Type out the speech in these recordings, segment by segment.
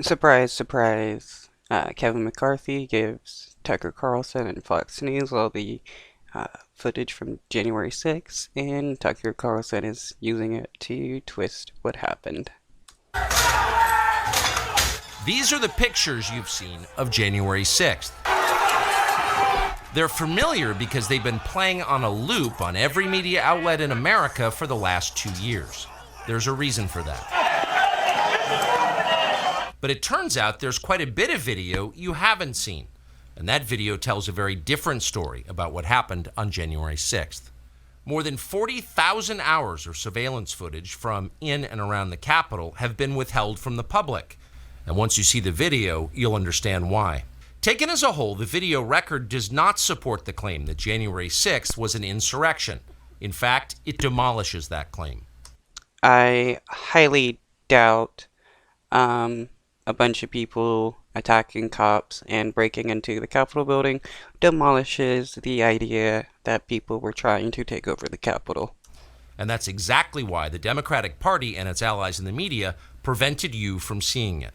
Surprise, surprise. Kevin McCarthy gives Tucker Carlson and Fox News all the footage from January 6th, and Tucker Carlson is using it to twist what happened. These are the pictures you've seen of January 6th. They're familiar because they've been playing on a loop on every media outlet in America for the last 2 years. There's a reason for that. But it turns out there's quite a bit of video you haven't seen. And that video tells a very different story about what happened on January 6th. More than 40,000 hours of surveillance footage from in and around the Capitol have been withheld from the public. And once you see the video, you'll understand why. Taken as a whole, the video record does not support the claim that January 6th was an insurrection. In fact, it demolishes that claim. I highly doubt a bunch of people attacking cops and breaking into the Capitol building demolishes the idea that people were trying to take over the Capitol. And that's exactly why the Democratic Party and its allies in the media prevented you from seeing it.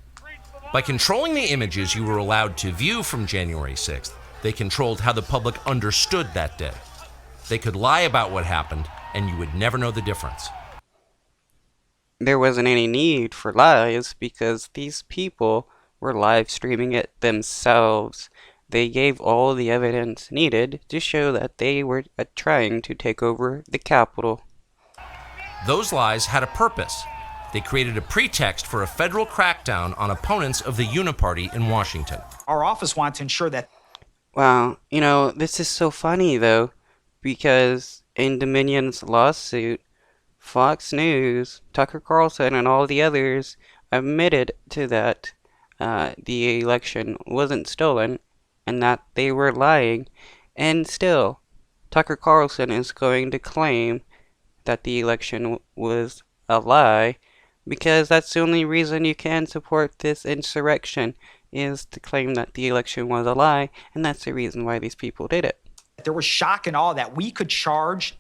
By controlling the images you were allowed to view from January 6th, they controlled how the public understood that day. They could lie about what happened, and you would never know the difference. There wasn't any need for lies because these people were live streaming it themselves. They gave all the evidence needed to show that they were trying to take over the Capitol. Those lies had a purpose. They created a pretext for a federal crackdown on opponents of the Uniparty in Washington. Our office wants to ensure that. Wow, this is so funny though, because in Dominion's lawsuit, Fox News, Tucker Carlson, and all the others admitted to that the election wasn't stolen and that they were lying, and still, Tucker Carlson is going to claim that the election was a lie, because that's the only reason you can support this insurrection, is to claim that the election was a lie, and that's the reason why these people did it. There was shock and awe that we could charge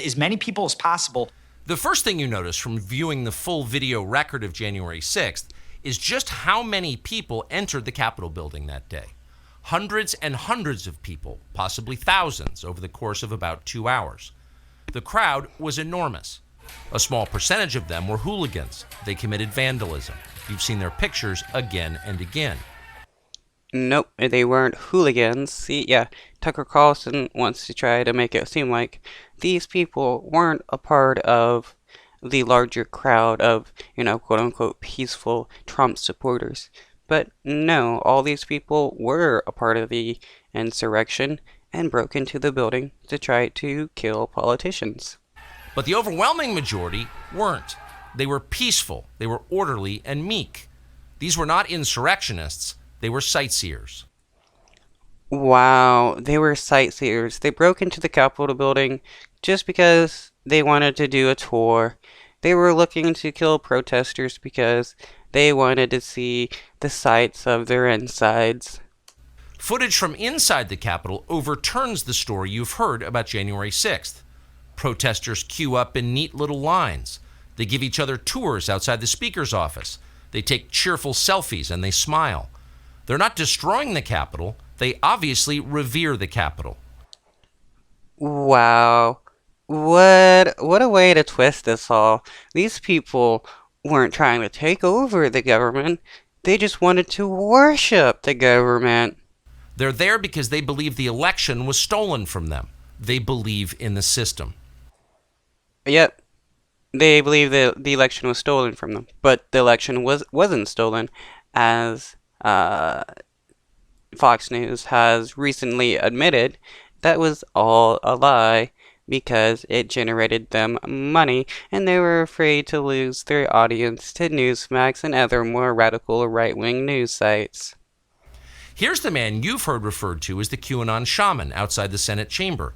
as many people as possible. The first thing you notice from viewing the full video record of January 6th is just how many people entered the Capitol building that day. Hundreds and hundreds of people, possibly thousands, over the course of about 2 hours. The crowd was enormous. A small percentage of them were hooligans. They committed vandalism. You've seen their pictures again and again. Nope, they weren't hooligans. See, yeah, Tucker Carlson wants to try to make it seem like these people weren't a part of the larger crowd of, quote-unquote peaceful Trump supporters. But no, all these people were a part of the insurrection and broke into the building to try to kill politicians. But the overwhelming majority weren't. They were peaceful, they were orderly and meek. These were not insurrectionists, they were sightseers. Wow, they were sightseers. They broke into the Capitol building just because they wanted to do a tour. They were looking to kill protesters because they wanted to see the sights of their insides. Footage from inside the Capitol overturns the story you've heard about January 6th. Protesters queue up in neat little lines. They give each other tours outside the Speaker's office. They take cheerful selfies and they smile. They're not destroying the Capitol. They obviously revere the Capitol. Wow. What a way to twist this all. These people weren't trying to take over the government. They just wanted to worship the government. They're there because they believe the election was stolen from them. They believe in the system. Yep. They believe that the election was stolen from them. But the election wasn't stolen, as Fox News has recently admitted. That was all a lie because it generated them money, and they were afraid to lose their audience to Newsmax and other more radical right-wing news sites. Here's the man you've heard referred to as the QAnon shaman outside the Senate chamber.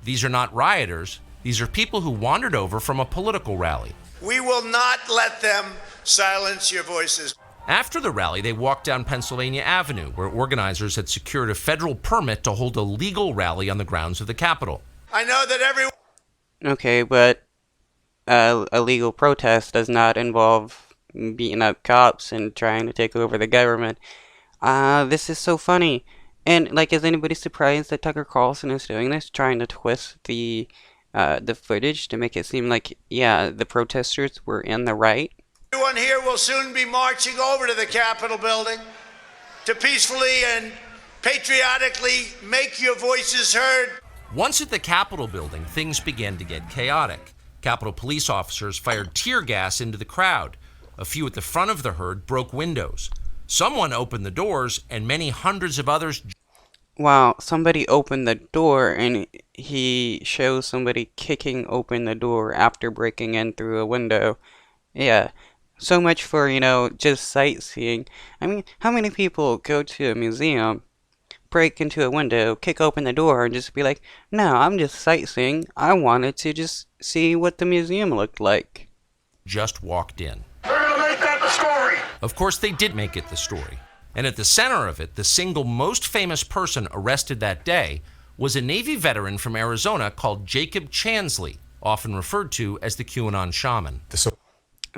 These are not rioters. These are people who wandered over from a political rally. We will not let them silence your voices. After the rally, they walked down Pennsylvania Avenue, where organizers had secured a federal permit to hold a legal rally on the grounds of the Capitol. I know that everyone... Okay, but a legal protest does not involve beating up cops and trying to take over the government. This is so funny. And like, is anybody surprised that Tucker Carlson is doing this, trying to twist the footage to make it seem like, yeah, the protesters were in the right? Everyone here will soon be marching over to the Capitol building to peacefully and patriotically make your voices heard. Once at the Capitol building, things began to get chaotic. Capitol police officers fired tear gas into the crowd. A few at the front of the herd broke windows. Someone opened the doors, and many hundreds of others. Wow, somebody opened the door, and he shows somebody kicking open the door after breaking in through a window. Yeah, so much for, just sightseeing. I mean, how many people go to a museum, break into a window, kick open the door, and just be like, no, I'm just sightseeing. I wanted to just see what the museum looked like. Just walked in. They're gonna make that the story. Of course, they did make it the story. And at the center of it, the single most famous person arrested that day was a Navy veteran from Arizona called Jacob Chansley, often referred to as the QAnon shaman.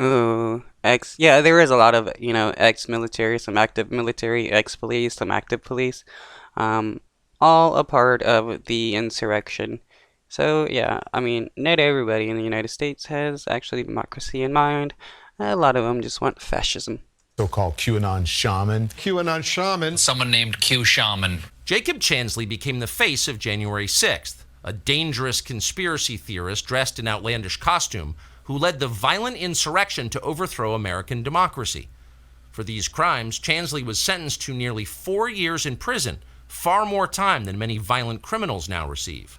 Ooh, yeah, there is a lot of, ex-military, some active military, ex-police, some active police, all a part of the insurrection. So, yeah, I mean, not everybody in the United States has actually democracy in mind. A lot of them just want fascism. So-called QAnon shaman. QAnon shaman. Someone named Q Shaman. Jacob Chansley became the face of January 6th, a dangerous conspiracy theorist dressed in outlandish costume who led the violent insurrection to overthrow American democracy. For these crimes, Chansley was sentenced to nearly 4 years in prison, far more time than many violent criminals now receive.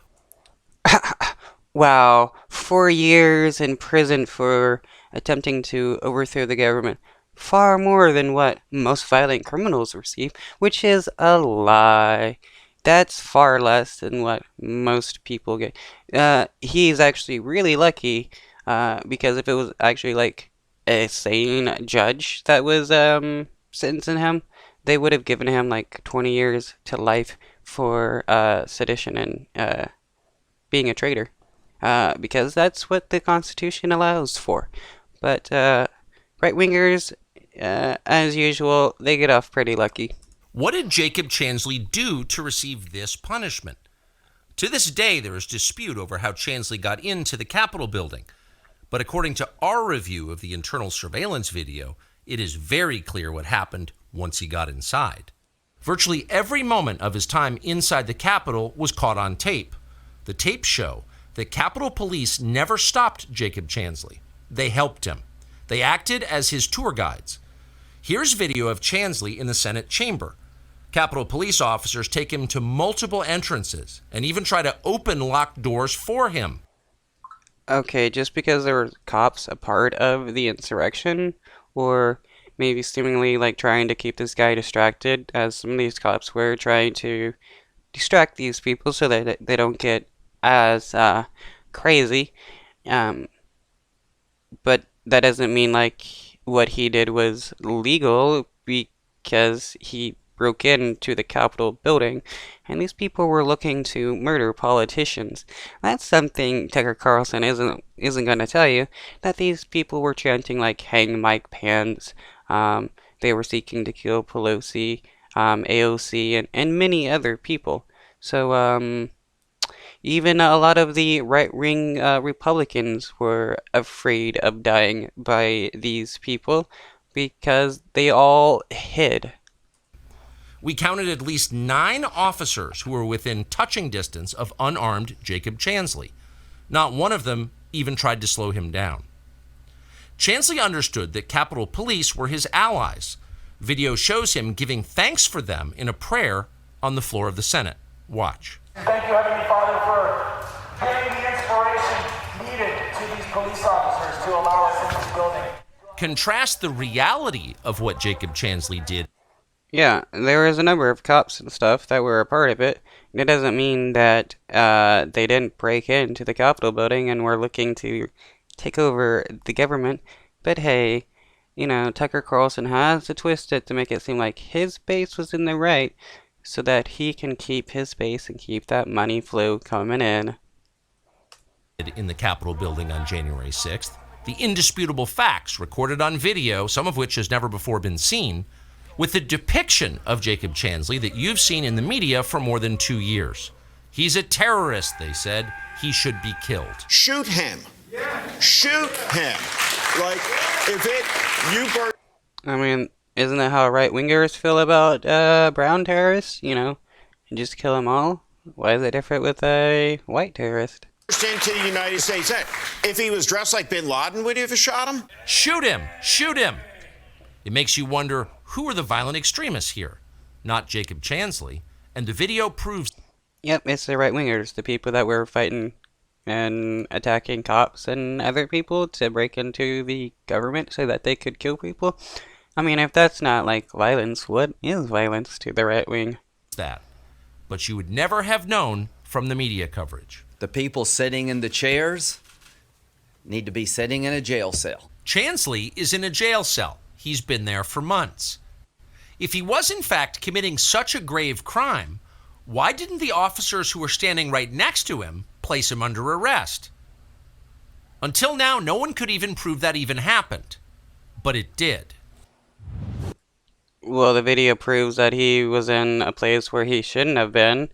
Wow, 4 years in prison for attempting to overthrow the government. Far more than what most violent criminals receive, which is a lie. That's far less than what most people get. He's actually really lucky, because if it was actually like a sane judge that was sentencing him, they would have given him like 20 years to life for sedition and being a traitor, because that's what the Constitution allows for. But right-wingers, as usual, they get off pretty lucky. What did Jacob Chansley do to receive this punishment? To this day, there is dispute over how Chansley got into the Capitol building. But according to our review of the internal surveillance video, it is very clear what happened once he got inside. Virtually every moment of his time inside the Capitol was caught on tape. The tapes show that Capitol Police never stopped Jacob Chansley. They helped him. They acted as his tour guides. Here's video of Chansley in the Senate chamber. Capitol Police officers take him to multiple entrances and even try to open locked doors for him. Okay, just because there were cops a part of the insurrection, or maybe seemingly like trying to keep this guy distracted, as some of these cops were trying to distract these people so that they don't get as crazy. But that doesn't mean like what he did was legal, because he broke into the Capitol building, and these people were looking to murder politicians. That's something Tucker Carlson isn't going to tell you, that these people were chanting like "Hang Mike Pence." They were seeking to kill Pelosi, AOC, and many other people. So even a lot of the right-wing Republicans were afraid of dying by these people because they all hid. We counted at least 9 officers who were within touching distance of unarmed Jacob Chansley. Not one of them even tried to slow him down. Chansley understood that Capitol Police were his allies. Video shows him giving thanks for them in a prayer on the floor of the Senate. Watch. Thank you, Heavenly Father, for giving the inspiration needed to these police officers to allow us in this building. Contrast the reality of what Jacob Chansley did. Yeah, there was a number of cops and stuff that were a part of it. It doesn't mean that they didn't break into the Capitol building and were looking to take over the government. But hey, Tucker Carlson has to twist it to make it seem like his base was in the right, so that he can keep his base and keep that money flow coming in. In the Capitol building on January 6th. the indisputable facts recorded on video, some of which has never before been seen, with the depiction of Jacob Chansley that you've seen in the media for more than 2 years. He's a terrorist, they said. He should be killed. Shoot him. Shoot him. Like, if you I mean, isn't that how right-wingers feel about brown terrorists? You know, and just kill them all? Why is it different with a white terrorist? burst into the United States, if he was dressed like bin Laden, would you have shot him? Shoot him! Shoot him! It makes you wonder, who are the violent extremists here? Not Jacob Chansley. And the video proves... Yep, it's the right-wingers, the people that were fighting and attacking cops and other people to break into the government so that they could kill people. I mean, if that's not, like, violence, what is violence to the right wing? that. But you would never have known from the media coverage. The people sitting in the chairs need to be sitting in a jail cell. Chansley is in a jail cell. He's been there for months. If he was in fact committing such a grave crime, why didn't the officers who were standing right next to him place him under arrest? Until now, no one could even prove that even happened. But it did. Well, the video proves that he was in a place where he shouldn't have been.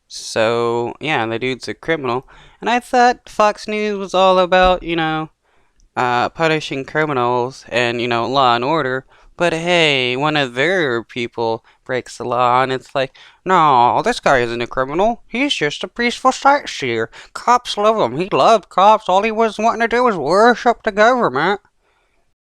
So, yeah, the dude's a criminal. And I thought Fox News was all about, punishing criminals and, law and order. But hey, one of their people breaks the law and it's like, no, this guy isn't a criminal. He's just a peaceful sightseer. Cops love him. He loved cops. All he was wanting to do was worship the government.